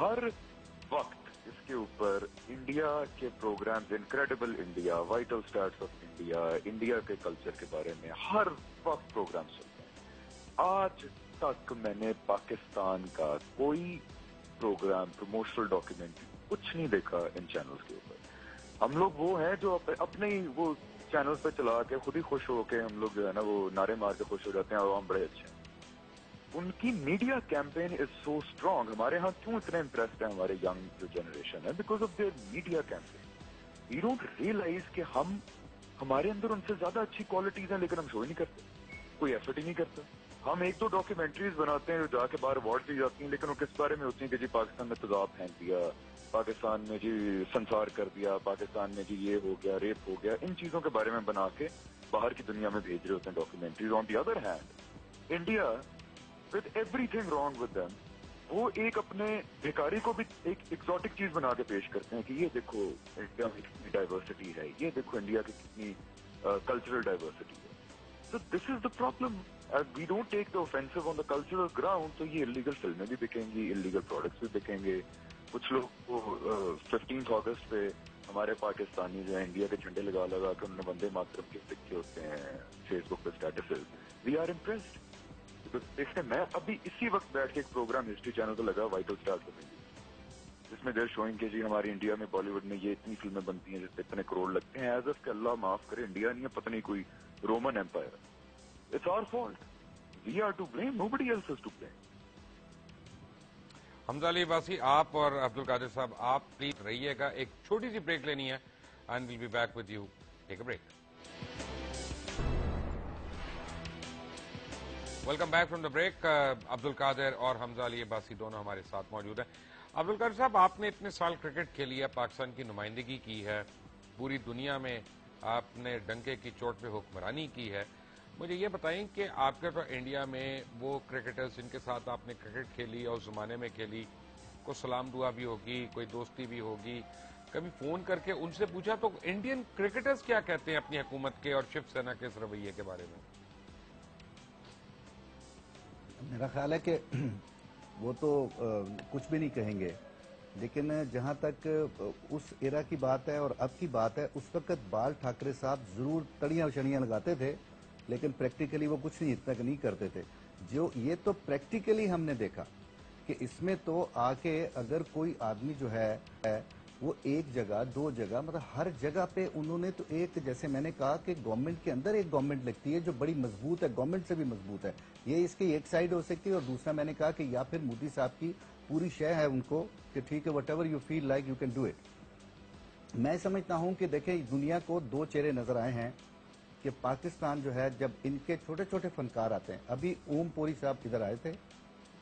ہر وقت اس کے اوپر انڈیا کے programmes, incredible India, vital stars of India, India کے کلچر کے بارے میں ہر وقت پروگرامز چلتے ہیں۔ آج تک میں نے پاکستان کا کوئی پروگرام، پروموشنل ڈاکیومنٹری کچھ نہیں دیکھا ان چینلز کے اوپر۔ ہم لوگ وہ ہیں جو اپنے ہی وہ چینل پہ چلا کے خود ہی خوش ہو کے ہم لوگ جو ہے نا وہ نعرے مار کے خوش ہو جاتے ہیں اور ہم بڑے اچھے ہیں۔ ان کی میڈیا کیمپین از سو اسٹرانگ۔ ہمارے ہاں کیوں اتنے امپریسڈ ہیں ہمارے ینگ جو جنریشن ہے؟ Because of their media campaign. We don't realise کہ ہمارے اندر ان سے زیادہ اچھی کوالٹیز ہیں، لیکن ہم شو ہی نہیں کرتے، کوئی ایفرٹ ہی نہیں کرتا۔ ہم 1-2 ڈاکیومنٹریز بناتے ہیں جو جا کے باہر ایوارڈ دی جاتی ہیں، لیکن وہ کس بارے میں ہوتی ہیں کہ جی پاکستان میں تیزاب پھینک دیا، پاکستان میں جی سنسار کر دیا، پاکستان میں جی یہ ہو گیا، ریپ ہو گیا، ان چیزوں کے بارے میں بنا کے باہر کی دنیا میں بھیج رہے ہوتے ہیں documentaries. On the other hand India with every thing wrong with them, وہ ایک اپنے بھکاری کو بھی ایک ایکزوٹک چیز بنا کے پیش کرتے ہیں کہ یہ دیکھو انڈیا میں کتنی ڈائیورسٹی ہے، یہ دیکھو انڈیا کی کتنی کلچرل ڈائیورسٹی ہے۔ So this is the problem. We don't take the offensive on the cultural ground. تو یہ انلیگل فلمیں بھی بکیں گی، انلیگل پروڈکٹس بھی بکیں گے۔ کچھ لوگ 15 اگست پہ ہمارے پاکستانی جو ہے انڈیا کے جھنڈے لگا کے انہوں نے وندے ماترم کے لکھے ہوتے ہیں فیس بک پہ اسٹیٹسز۔ We are impressed. دیکھتے میں ابھی اسی وقت بیٹھ کے ایک پروگرام ہسٹری چینل پہ لگا وائٹل اسٹارز آف انڈیا، جس میں دیر شوئنگ کہ جی ہماری انڈیا میں بالی ووڈ میں یہ اتنی فلمیں بنتی ہیں جس پہ اتنے کروڑ لگتے ہیں، ایز اف کہ اللہ معاف کرے انڈیا نہیں ہے، پتہ نہیں کوئی Roman empire. It's our fault. We are to blame. Nobody else is to blame. Hamza Ali Abbasi, آپ اور عبد القادر صاحب آپ پلیز رہیے گا، ایک چھوٹی سی بریک لینی ہے and we'll be back with you. Take a break. Welcome back from the break. Abdul Qadir اور حمزہ علی عباسی دونوں ہمارے ساتھ موجود ہیں۔ عبد القادر صاحب، آپ نے اتنے سال کرکٹ کھیلی ہے، پاکستان کی نمائندگی کی ہے، پوری دنیا میں آپ نے ڈنکے کی چوٹ پہ حکمرانی کی ہے، مجھے یہ بتائیں کہ آپ کے تو انڈیا میں وہ کرکٹرز جن کے ساتھ آپ نے کرکٹ کھیلی اور اس زمانے میں کھیلی، کوئی سلام دعا بھی ہوگی، کوئی دوستی بھی ہوگی، کبھی فون کر کے ان سے پوچھا تو انڈین کرکٹرز کیا کہتے ہیں اپنی حکومت کے اور شیو سینا کے اس رویے کے بارے میں؟ میرا خیال ہے کہ وہ تو کچھ بھی نہیں کہیں گے، لیکن جہاں تک اس ایرا کی بات ہے اور اب کی بات ہے، اس وقت بال ٹھاکرے صاحب ضرور تڑیاں شڑیاں لگاتے تھے، لیکن پریکٹیکلی وہ کچھ نہیں اتنا نہیں کرتے تھے. جو یہ تو پریکٹیکلی ہم نے دیکھا کہ اس میں تو آ کے اگر کوئی آدمی جو ہے وہ ایک جگہ دو جگہ مطلب ہر جگہ پہ انہوں نے تو ایک، جیسے میں نے کہا کہ گورنمنٹ کے اندر ایک گورنمنٹ لگتی ہے جو بڑی مضبوط ہے، گورنمنٹ سے بھی مضبوط ہے. یہ اس کی ایک سائیڈ ہو سکتی ہے، اور دوسرا میں نے کہا کہ یا پھر مودی صاحب کی پوری شے ہے ان کو کہ ٹھیک ہے whatever you feel like you can do it. میں سمجھتا ہوں کہ دیکھیں دنیا کو دو چہرے نظر آئے ہیں کہ پاکستان جو ہے جب ان کے چھوٹے چھوٹے فنکار آتے ہیں، ابھی اوم پوری صاحب ادھر آئے تھے،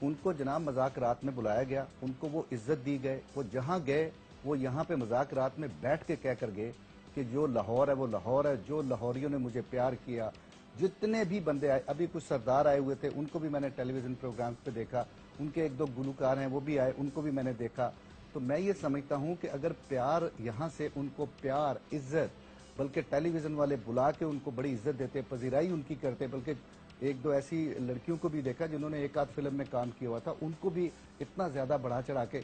ان کو جناب مذاکرات میں بلایا گیا، ان کو وہ عزت دی گئے، وہ جہاں گئے وہ یہاں پہ مذاکرات میں بیٹھ کے کہہ کر گئے کہ جو لاہور ہے وہ لاہور ہے، جو لاہوریوں نے مجھے پیار کیا. جتنے بھی بندے آئے، ابھی کچھ سردار آئے ہوئے تھے، ان کو بھی میں نے ٹیلی ویژن پروگرامز پہ دیکھا، ان کے ایک دو گلوکار ہیں وہ بھی آئے، ان کو بھی میں نے دیکھا. تو میں یہ سمجھتا ہوں کہ اگر پیار یہاں سے ان کو پیار عزت، بلکہ ٹیلی ویژن والے بلا کے ان کو بڑی عزت دیتے، پذیرائی ان کی کرتے، بلکہ ایک دو ایسی لڑکیوں کو بھی دیکھا جنہوں نے ایک آدھ فلم میں کام کیا ہوا تھا، ان کو بھی اتنا زیادہ بڑھا چڑھا کے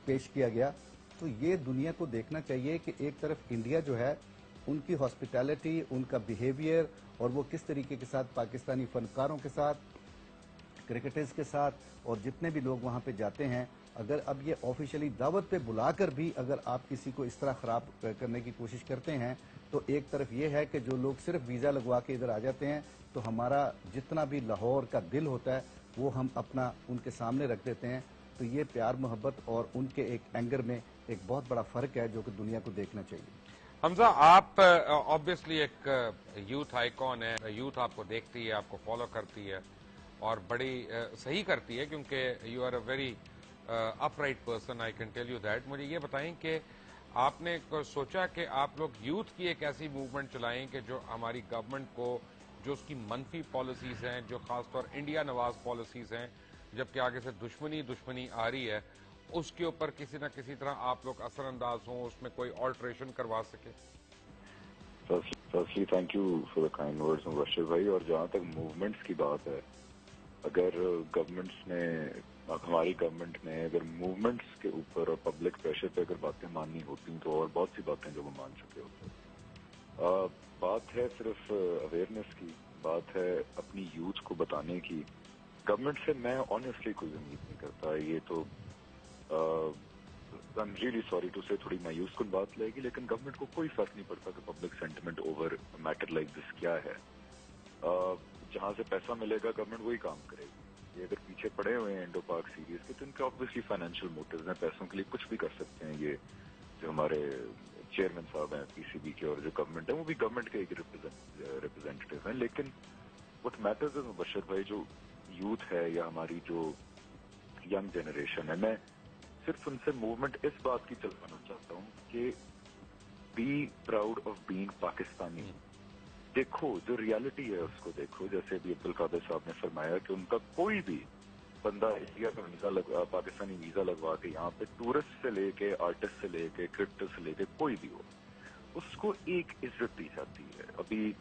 پیش کیا گیا. تو یہ دنیا کو دیکھنا چاہیے کہ ایک طرف انڈیا جو ہے ان کی ہاسپٹیلٹی، ان کا بیہیویئر، اور وہ کس طریقے کے ساتھ پاکستانی فنکاروں کے ساتھ، کرکٹرز کے ساتھ، اور جتنے بھی لوگ وہاں پہ جاتے ہیں، اگر اب یہ آفیشلی دعوت پہ بلا کر بھی اگر آپ کسی کو اس طرح خراب کرنے کی کوشش کرتے ہیں، تو ایک طرف یہ ہے کہ جو لوگ صرف ویزا لگوا کے ادھر آ جاتے ہیں تو ہمارا جتنا بھی لاہور کا دل ہوتا ہے وہ ہم اپنا ان کے سامنے رکھ دیتے ہیں. تو یہ پیار محبت اور ان کے ایک اینگر میں ایک بہت بڑا فرق ہے جو کہ دنیا کو دیکھنا چاہیے. حمزہ، آپ آبویسلی ایک یوتھ آئیکن ہے، یوتھ آپ کو دیکھتی ہے، آپ کو فالو کرتی ہے اور بڑی صحیح کرتی ہے، کیونکہ you are a very upright person, I can tell you that. مجھے یہ بتائیں کہ آپ نے سوچا کہ آپ لوگ یوتھ کی ایک ایسی موومنٹ چلائیں کہ جو ہماری گورنمنٹ کو، جو اس کی منفی پالیسیز ہیں، جو خاص طور انڈیا نواز پالیسیز ہیں، جبکہ آگے سے دشمنی آ رہی ہے، اس کے اوپر کسی نہ کسی طرح آپ لوگ اثر انداز ہوں، اس میں کوئی آلٹریشن کروا سکے؟ Firstly thank you for the kind words Mubashir بھائی. اور جہاں تک موومنٹس کی بات ہے، اگر گورنمنٹس نے، ہماری گورنمنٹ نے اگر موومنٹس کے اوپر اور پبلک پریشر پہ اگر باتیں ماننی ہوتی تو اور بہت سی باتیں جو وہ مان چکے ہوتے. بات ہے صرف اویئرنیس کی، بات ہے اپنی یوتھ کو بتانے کی. گورنمنٹ سے میں آنیسٹلی کوئی امید نہیں کرتا. یہ تو I am really sorry to say تھوڑی مایوس کن بات لگے گی، لیکن گورنمنٹ کو کوئی فرق نہیں پڑتا کہ public sentiment over matter like this کیا ہے. جہاں سے پیسہ ملے گا گورنمنٹ وہی کام کرے گی. یہ اگر پیچھے پڑے ہوئے ہیں انڈو پاک سیریز کے تو ان کے آبویسلی فائنینشیل موٹیوز ہیں، پیسوں کے لیے کچھ بھی کر سکتے ہیں. یہ جو ہمارے چیئرمین صاحب ہیں پی سی بی کے اور جو گورنمنٹ ہے وہ بھی گورنمنٹ کے ایک ریپرزینٹیو ہیں. لیکن وٹ میٹرز از مبشر بھائی، جو یوتھ ہے یا ہماری جو ینگ جنریشن ہے، میں صرف ان سے موومنٹ اس بات کی چلوانا چاہتا ہوں کہ be proud of being Pakistani. دیکھو جو ریالٹی ہے اس کو دیکھو. جیسے ابھی عبدالقادر صاحب نے فرمایا کہ ان کا کوئی بھی بندہ انڈیا کا ویزا پاکستانی ویزا لگوا کے یہاں پہ ٹورسٹ سے لے کے آرٹسٹ سے لے کے کرکٹر سے لے کے کوئی بھی ہو، اس کو ایک عزت دی جاتی ہے. ابھی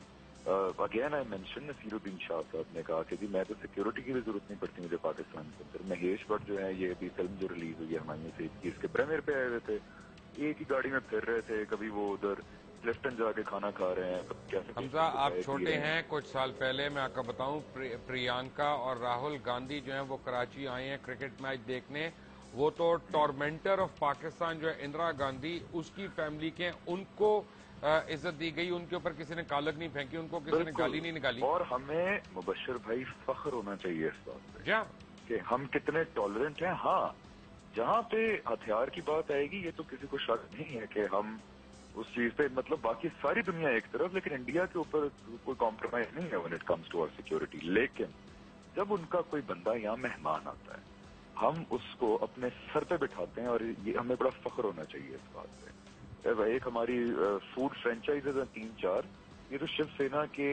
اگین آئی مینشن نصیر الدین شاہ صاحب نے کہا کہ جی میں تو سیکورٹی کی بھی ضرورت نہیں پڑتی مجھے پاکستان کے اندر. مہیش بٹ جو ہے، یہ ابھی فلم جو ریلیز ہوئی ہے ہمایوں سے، اس کے پریمیئر پہ آئے ہوئے تھے، ایک ہی گاڑی میں پھر رہے تھے، کبھی وہ ادھر لفٹن جا کے کھانا کھا رہے ہیں. حمزہ، آپ چھوٹے ہیں، کچھ سال پہلے میں آپ کو بتاؤں پریانکا اور راہل گاندھی جو ہیں وہ کراچی آئے ہیں کرکٹ میچ دیکھنے. وہ تو ٹورمنٹر آف پاکستان جو ہے اندرا گاندھی، اس کی فیملی کے، ان کو عزت دی گئی، ان کے اوپر کسی نے کالک نہیں پھینکی، ان کو کسی نے گالی نہیں نکالی. اور ہمیں مبشر بھائی فخر ہونا چاہیے اس بات پہ کہ ہم کتنے ٹالرنٹ ہیں. ہاں، جہاں پہ ہتھیار کی بات آئے گی یہ تو کسی کو شک نہیں ہے کہ ہم اس چیز پہ، مطلب باقی ساری دنیا ایک طرف، لیکن انڈیا کے اوپر کوئی کمپرومائز نہیں ہے when it comes to our security. لیکن جب ان کا کوئی بندہ یہاں مہمان آتا ہے ہم اس کو اپنے سر پہ بٹھاتے ہیں، اور یہ ہمیں بڑا فخر ہونا چاہیے اس بات پہ. ایک ہماری فوڈ فرینچائزز ہیں 3-4، یہ تو شیو سینا کے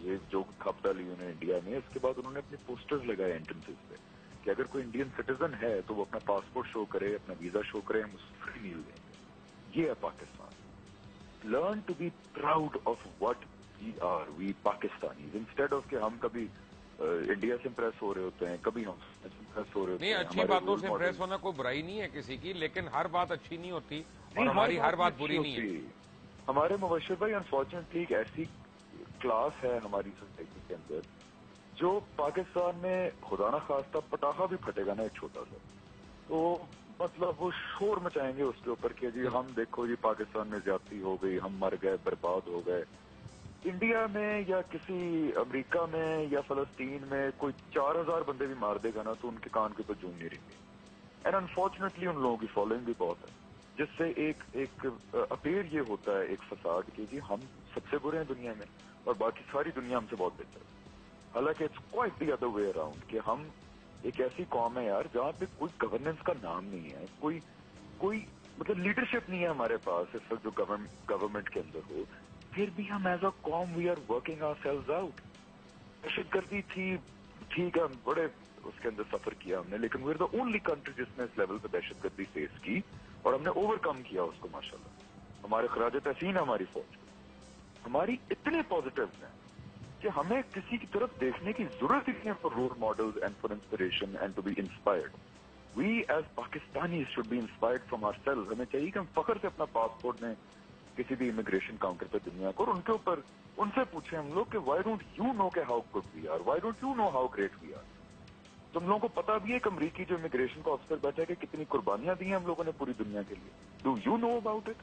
یہ جو کھپ ڈالی انہوں نے انڈیا میں، اس کے بعد انہوں نے اپنے پوسٹرز لگائے انٹرنسز پہ کہ اگر کوئی انڈین سٹیزن ہے تو وہ اپنا پاسپورٹ شو کرے، اپنا ویزا شو کرے، ہم اس کو فری میل دیں گے. یہ ہے Pakistan. Learn to be proud of what we are, we Pakistani, instead of کہ ہم کبھی انڈیا سے امپریس ہو رہے ہوتے ہیں، کبھی ہم इम्प्रेस हो रहे होते नहीं, हैं, अच्छी हमारे बातों रोल से मॉडल। इम्प्रेस होना कोई बुराई नहीं है किसी की, लेकिन हर बात अच्छी नहीं होती और नहीं, हमारी हर बात अच्छी बुरी नहीं है। होती। हमारे मुबश्शिर भाई अनफॉर्चुनेटली एक ऐसी क्लास है हमारी सोसाइटी के अंदर जो पाकिस्तान में खुदा ना खास्ता पटाखा भी फटेगा ना एक छोटा सा, तो मतलब वो शोर मचाएंगे उसके ऊपर कि जी हम देखो जी पाकिस्तान में ज्यादती हो गई, हम मर गए, बर्बाद हो गए। इंडिया में या किसी अमेरिका में या फलस्तीन में कोई 4000 बंदे भी मार देगा ना तो उनके कान के ऊपर जूं नहीं रहेंगे। एंड अनफॉर्चुनेटली उन लोगों की फॉलोइंग भी बहुत है, जिससे एक अपीयर ये होता है, एक फसाद कि जी हम सबसे बुरे हैं दुनिया में और बाकी सारी दुनिया हमसे बहुत बेहतर है। हालांकि it's quite the other way around कि हम एक ऐसी कौम है यार जहाँ पे कोई गवर्नेंस का नाम नहीं है, कोई मतलब लीडरशिप नहीं है हमारे पास इस वक्त जो गवर्नमेंट के अंदर हो, फिर भी हम एज अ कॉम we are working ourselves out. दहशतगर्दी थी, ठीक है, बड़े उसके अंदर सफर किया हमने, लेकिन we are the only country जिसने इस लेवल पे दहशतगर्दी फेस की और हमने ओवरकम किया उसको माशाल्लाह। हमारे खराज तहसीन हमारी फौज, हमारी इतने पॉजिटिव्स हैं कि हमें किसी की तरफ देखने की जरूरत ही नहीं है for role models and for inspiration and to be inspired. We as Pakistani should be inspired from ourselves. हमें चाहिए कि हम फख्र से अपना पासपोर्ट दें किसी भी इमिग्रेशन काउंटर पे दुनिया को और उनके ऊपर उनसे पूछे हम लोग कि व्हाई डोंट यू नो के how good we are, why don't you know how great we are. तुम लोगों को पता भी है कि अमरीकी जो इमिग्रेशन का ऑफिसर बैठा है कि कितनी कुर्बानियां दी हैं हम लोगों ने पूरी दुनिया के लिए। Do you know about it?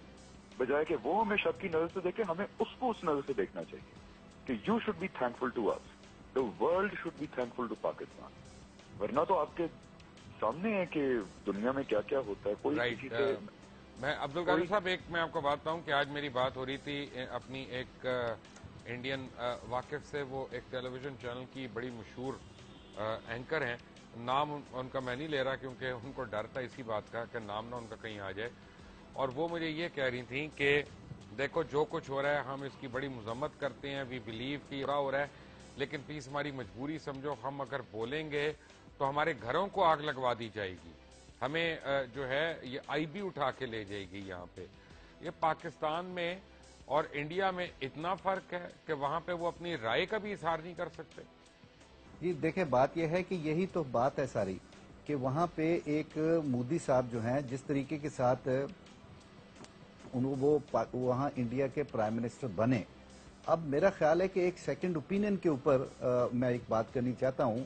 बजाय कि वो हमें शक की नजर से देखे, हमें उसको उस नजर से देखना चाहिए कि you should be thankful to us, the world should be thankful to Pakistan. वरना तो आपके सामने है कि दुनिया में क्या क्या होता है। कोई राइट। किसी से मैं अब्दुल कादिर साहब, एक मैं आपको बात बताऊं कि आज मेरी बात हो रही थी अपनी एक इंडियन वाकिफ से, वो एक टेलीविजन चैनल की बड़ी मशहूर एंकर हैं। नाम उनका मैं नहीं ले रहा क्योंकि उनको डर था इसी बात का कि नाम ना उनका कहीं आ जाए, और वो मुझे ये कह रही थी कि देखो जो कुछ हो रहा है हम इसकी बड़ी मजम्मत करते हैं, वी बिलीव कि बुरा हो रहा है, लेकिन प्लीज हमारी मजबूरी समझो, हम अगर बोलेंगे तो हमारे घरों को आग लगवा दी जाएगी, हमें जो है ये आईबी उठा के ले जाएगी यहाँ पे। ये पाकिस्तान में और इंडिया में इतना फर्क है कि वहां पे वो अपनी राय का भी इजहार नहीं कर सकते। जी देखें, बात यह है कि यही तो बात है सारी कि वहां पे एक मोदी साहब जो हैं जिस तरीके के साथ वो वहां इंडिया के प्राइम मिनिस्टर बने, अब मेरा ख्याल है कि एक सेकंड ओपिनियन के ऊपर मैं एक बात करनी चाहता हूं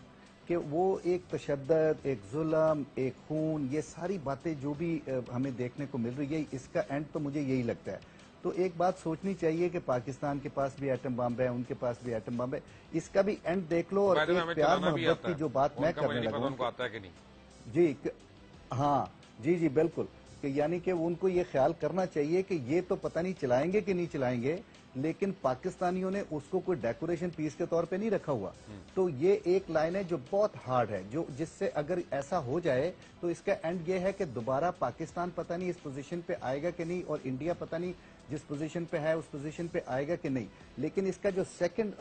कि वो एक तशद्दद, एक जुल्म, एक खून, ये सारी बातें जो भी हमें देखने को मिल रही है, इसका एंड तो मुझे यही लगता है। तो एक बात सोचनी चाहिए कि पाकिस्तान के पास भी एटम बम है, उनके पास भी एटम बम है, इसका भी एंड देख लो। और एक प्यार मोहब्बत की जो बात मैं करने लगा, उनको आता है कि नहीं? जी हाँ, जी बिल्कुल, कि यानी कि उनको ये ख्याल करना चाहिए कि ये तो पता नहीं चलाएंगे कि नहीं चलाएंगे, लेकिन पाकिस्तानियों ने उसको कोई डेकोरेशन पीस के तौर पे नहीं रखा हुआ। तो ये एक लाइन है जो बहुत हार्ड है, जो जिससे अगर ऐसा हो जाए तो इसका एंड ये है कि दोबारा पाकिस्तान पता नहीं इस पोजीशन पे आएगा कि नहीं, और इंडिया पता नहीं जिस पोजीशन पे है उस पोजीशन पे आएगा कि नहीं। लेकिन इसका जो सेकंड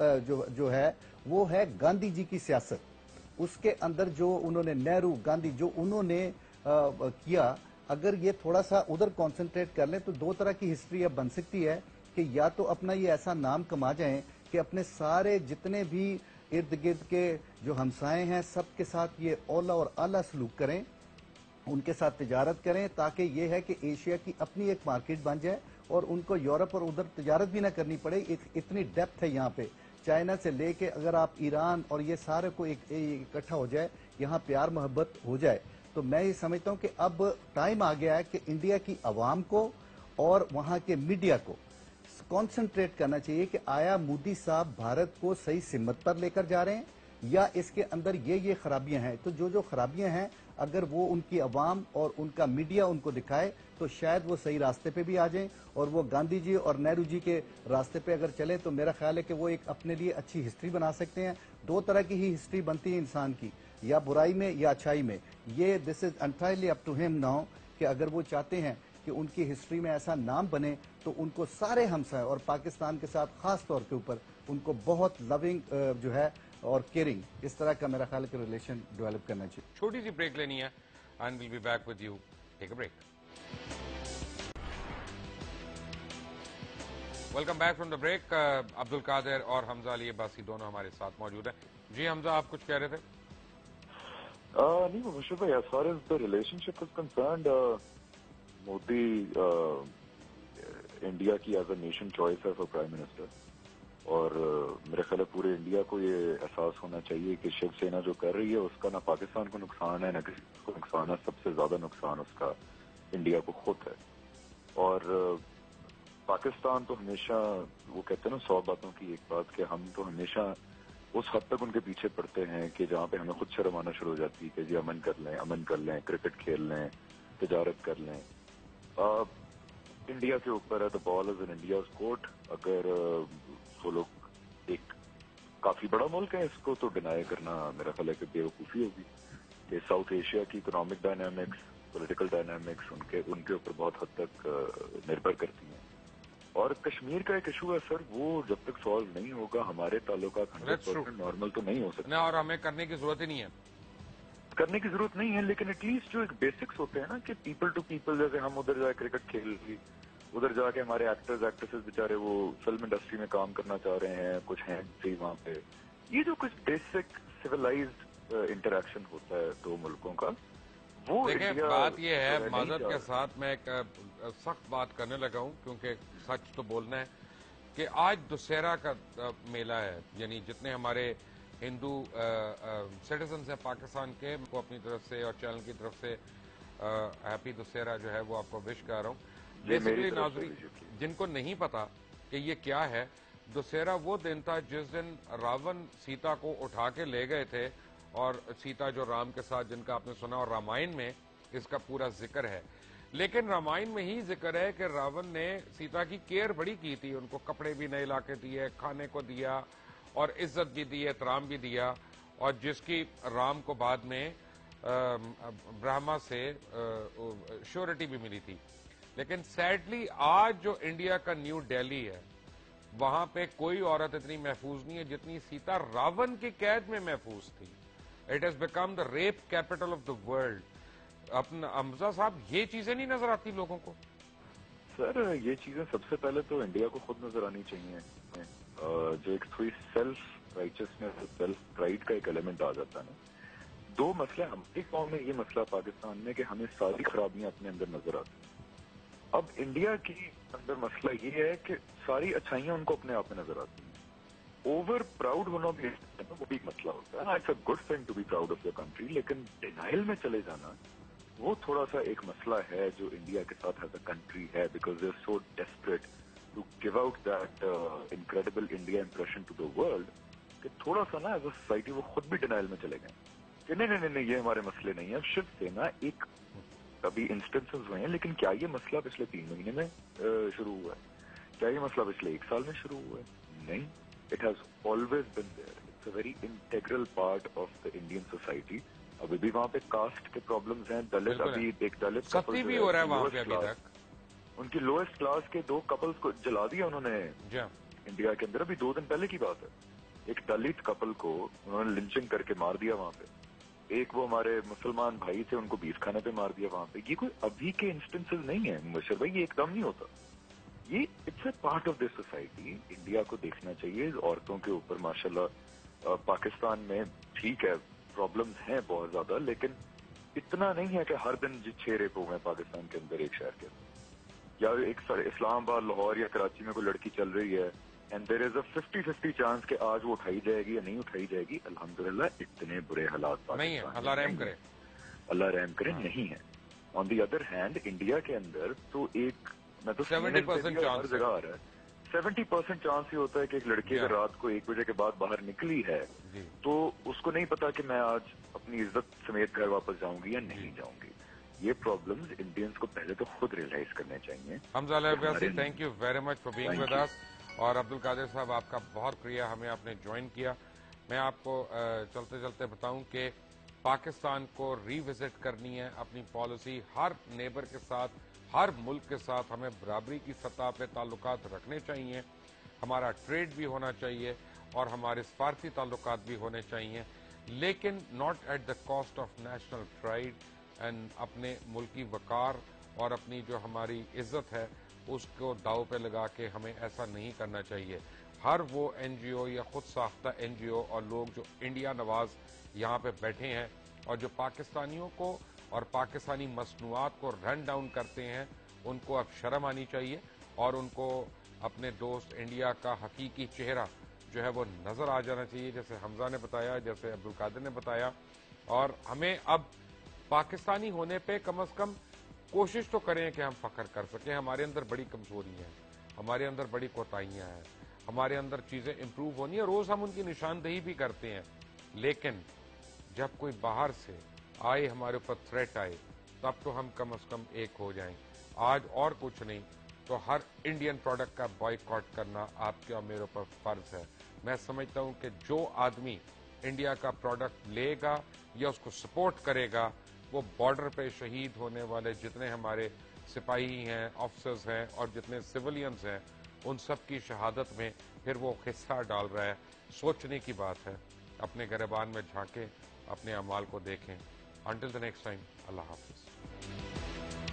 जो है वो है गांधी जी की सियासत। उसके अंदर जो उन्होंने नेहरू गांधी जो उन्होंने किया, अगर ये थोड़ा सा उधर कंसंट्रेट कर लें तो दो तरह की हिस्ट्री अब बन सकती है कि या तो अपना ये ऐसा नाम कमा जाएं कि अपने सारे जितने भी इर्द गिर्द के जो हमसाए हैं सबके साथ ये औला और आला सलूक करें, उनके साथ तिजारत करें, ताकि ये है कि एशिया की अपनी एक मार्केट बन जाए और उनको यूरोप और उधर तिजारत भी ना करनी पड़े। इतनी डेप्थ है यहाँ पे, चाइना से लेके अगर आप ईरान और ये सारे को इकट्ठा हो जाए, यहाँ प्यार मोहब्बत हो जाए। तो मैं ये समझता हूँ कि अब टाइम आ गया है कि इंडिया की आवाम को और वहां के मीडिया को कॉन्सेंट्रेट करना चाहिए कि आया मोदी साहब भारत को सही सिमत पर लेकर जा रहे हैं या इसके अंदर ये खराबियां हैं। तो जो खराबियां हैं अगर वो उनकी आवाम और उनका मीडिया उनको दिखाए तो शायद वो सही रास्ते पे भी आ जाएं, और वो गांधी जी और नेहरू जी के रास्ते पे अगर चले तो मेरा ख्याल है कि वो एक अपने लिए अच्छी हिस्ट्री बना सकते हैं। दो तरह की ही हिस्ट्री बनती है इंसान की, या बुराई में या अच्छाई में। ये this is entirely up to him now कि अगर वो चाहते हैं कि उनकी हिस्ट्री में ऐसा नाम बने तो उनको सारे हमसाए और पाकिस्तान के साथ खास तौर के ऊपर उनको बहुत लविंग जो है और केयरिंग, इस तरह का मेरा ख्याल है रिलेशन डेवलप करना चाहिए। छोटी सी ब्रेक लेनी है and will be back with you. Take a break. Welcome back from the break. Abdul Qadir और हमजा अली अब्बासी दोनों हमारे साथ मौजूद हैं। जी हमजा, आप कुछ कह रहे थे? नहीं मुबशर भाई, as far as the relationship is concerned, Modi India की एज अ नेशन चॉइस है फॉर प्राइम मिनिस्टर, और मेरे ख्याल है पूरे इंडिया को ये एहसास होना चाहिए कि शिवसेना जो कर रही है उसका ना पाकिस्तान को नुकसान है ना किसी को नुकसान है, सबसे ज्यादा नुकसान उसका इंडिया को खुद है। और पाकिस्तान तो हमेशा, वो कहते हैं ना 100 बातों की एक बात, कि हम तो हमेशा उस हद तक उनके पीछे पड़ते हैं कि जहाँ पे हमें खुद शर्म आना शुरू हो जाती है कि जी अमन कर लें, क्रिकेट खेल लें, तिजारत कर लें। इंडिया के ऊपर है, the ball is in India's court. अगर वो लोग एक काफी बड़ा मुल्क है, इसको तो डिनाई करना मेरा ख्याल है कि बेवकूफी होगी कि साउथ एशिया की इकोनॉमिक डायनामिक्स, पॉलिटिकल डायनामिक्स उनके ऊपर बहुत हद तक निर्भर करती हैं। और कश्मीर का एक इशू है सर, वो जब तक सॉल्व नहीं होगा हमारे ताल्लुकात 100% नॉर्मल तो नहीं हो सकते, और हमें करने की जरूरत ही नहीं है, लेकिन एटलीस्ट जो एक बेसिक्स होते हैं ना कि पीपल टू पीपल, जैसे हम उधर जाके क्रिकेट खेल ली, उधर जाके हमारे एक्टर्स एक्ट्रेसेस बेचारे वो फिल्म इंडस्ट्री में काम करना चाह रहे हैं, कुछ हैं सही वहाँ पे, ये जो कुछ बेसिक सिविलाइज्ड इंटरेक्शन होता है दो मुल्कों का, वो देखिए बात ये है, माजरत के साथ मैं एक सख्त बात करने लगा हूं क्योंकि सच तो बोलना है कि आज दुशहरा का मेला है, यानी जितने हमारे हिंदू सिटीजन्स हैं पाकिस्तान के, को अपनी तरफ से और चैनल की तरफ से हैप्पी दुशहरा जो है वो आपको विश कर रहा हूँ। बेसिकली नाज़रीन जिनको नहीं पता कि ये क्या है, दुशहरा वो दिन था जिस दिन रावण सीता को उठा के ले गए थे, और सीता जो राम के साथ, जिनका आपने सुना, और रामायण में इसका पूरा जिक्र है। लेकिन रामायण में ही जिक्र है कि रावण ने सीता की केयर बड़ी की थी, उनको कपड़े भी नए लाके दिए, खाने को दिया, और इज्जत भी दी, एहतराम भी दिया, और जिसकी राम को बाद में ब्रह्मा से श्योरिटी भी मिली थी। लेकिन सैडली आज जो इंडिया का न्यू दिल्ली है, वहां पे कोई औरत इतनी महफूज नहीं है जितनी सीता रावण की कैद में महफूज थी। It has become the rape capital of the world. अपना हमजा साहब, ये चीजें नहीं नजर आती लोगों को? सर ये चीजें सबसे पहले तो इंडिया को खुद नजर आनी चाहिए। जो एक थोड़ी सेल्फ राइचियसनेस, सेल्फ प्राइड का एक एलिमेंट आ जाता है ना। दो मसले हमारी कौम में, ये मसला पाकिस्तान में कि हमें सारी खराबियां अपने अंदर नजर आती हैं। अब इंडिया की अंदर मसला ये है कि सारी अच्छाइयां उनको अपने आप में नजर आती हैं। ओवर प्राउड होना भी वो भी एक मसला होता है। It's a good thing to be proud of your country, लेकिन डिनाइल में चले जाना वो थोड़ा सा एक मसला है जो इंडिया के साथ एज अ कंट्री है, because they are so desperate to give out that incredible India impression to the world कि थोड़ा सा ना एज अ सोसाइटी वो खुद भी डिनाइल में चले गए कि नहीं ये हमारे मसले नहीं है। शिवसेना एक अभी इंस्टेंसेस हुए हैं, लेकिन क्या ये मसला पिछले 3 महीने में शुरू हुआ है? क्या ये मसला पिछले 1 साल में शुरू हुआ है? नहीं, it has always been there. It's a very integral part of the Indian society. अभी भी वहाँ पे कास्ट के प्रॉब्लम्स हैं। दलित, अभी एक दलित सती भी हो रहा है वहाँ पे अभी तक। उनकी लोएस्ट क्लास के 2 कपल्स को जला दिया उन्होंने इंडिया के अंदर। अभी 2 दिन पहले की बात है, एक दलित कपल को उन्होंने लिंचिंग करके मार दिया वहाँ पे। एक वो हमारे मुसलमान भाई थे, उनको बीफ खाने पे मार दिया वहाँ पे। ये कोई अभी के इंस्टेंसेस नहीं है मुबशर भाई, ये एकदम नहीं होता। ये it's a part of this society. India को देखना चाहिए औरतों के ऊपर माशाल्लाह। पाकिस्तान में ठीक है प्रॉब्लम्स हैं बहुत ज्यादा, लेकिन इतना नहीं है कि हर दिन 6 रेप हो गए पाकिस्तान के अंदर एक शहर के अंदर, या एक इस्लामाबाद, लाहौर या कराची में कोई लड़की चल रही है and there is a 50-50 chance कि आज वो उठाई जाएगी या नहीं उठाई जाएगी। अल्हम्दुलिल्लाह इतने बुरे हालात नहीं है, अल्लाह रहम करे, अल्लाह रहम करे, नहीं है। On the other hand India के अंदर तो एक, मैं तो 70% चांस हर जगह आ रहा है, 70% चांस ही होता है कि एक लड़की अगर रात को 1 बजे के बाद बाहर निकली है तो उसको नहीं पता कि मैं आज अपनी इज्जत समेत घर वापस जाऊंगी या नहीं जाऊंगी। ये प्रॉब्लम्स इंडियंस को पहले तो खुद रियलाइज करने चाहिए। Hamza Abbasi, thank you very much for being with us. और अब्दुल कादिर साहब, आपका बहुत शुक्रिया, हमें आपने ज्वाइन किया। मैं आपको चलते चलते बताऊं कि पाकिस्तान को रिविजिट करनी है अपनी पॉलिसी। हर नेबर के साथ, हर मुल्क के साथ हमें बराबरी की सतह पे ताल्लुकात रखने चाहिए। हमारा ट्रेड भी होना चाहिए और हमारे सफारती ताल्लुकात भी होने चाहिए, लेकिन not at the cost of national pride and अपने मुल्की वकार और अपनी जो हमारी इज्जत है उसको दाव पे लगा के हमें ऐसा नहीं करना चाहिए। हर वो एनजीओ या खुद साख्ता एनजीओ और लोग जो इंडिया नवाज यहाँ पे बैठे हैं, और जो पाकिस्तानियों को और पाकिस्तानी मसनूआत को रन डाउन करते हैं उनको अब शर्म आनी चाहिए और उनको अपने दोस्त इंडिया का हकीकी चेहरा जो है वो नजर आ जाना चाहिए, जैसे हमजा ने बताया, जैसे अब्दुल कादिर ने बताया। और हमें अब पाकिस्तानी होने पे कम से कम कोशिश तो करें कि हम फख्र कर सकें। हमारे अंदर बड़ी कमजोरियां हैं, हमारे अंदर बड़ी कोताहियां हैं, हमारे अंदर चीजें इंप्रूव होनी है, रोज हम उनकी निशानदेही भी करते हैं। लेकिन जब कोई बाहर से आए, हमारे ऊपर थ्रेट आए, तब तो हम कम से कम एक हो जाएं। आज और कुछ नहीं तो हर इंडियन प्रोडक्ट का बॉयकॉट करना आपके और मेरे ऊपर फर्ज है। मैं समझता हूं कि जो आदमी इंडिया का प्रोडक्ट लेगा या उसको सपोर्ट करेगा, वो बॉर्डर पे शहीद होने वाले जितने हमारे सिपाही हैं, ऑफिसर्स हैं और जितने सिविलियंस हैं, उन सब की शहादत में फिर वो हिस्सा डाल रहा है। सोचने की बात है। अपने गिरबान में झांकें, अपने अमाल को देखें। Until the next time, Allah Hafiz.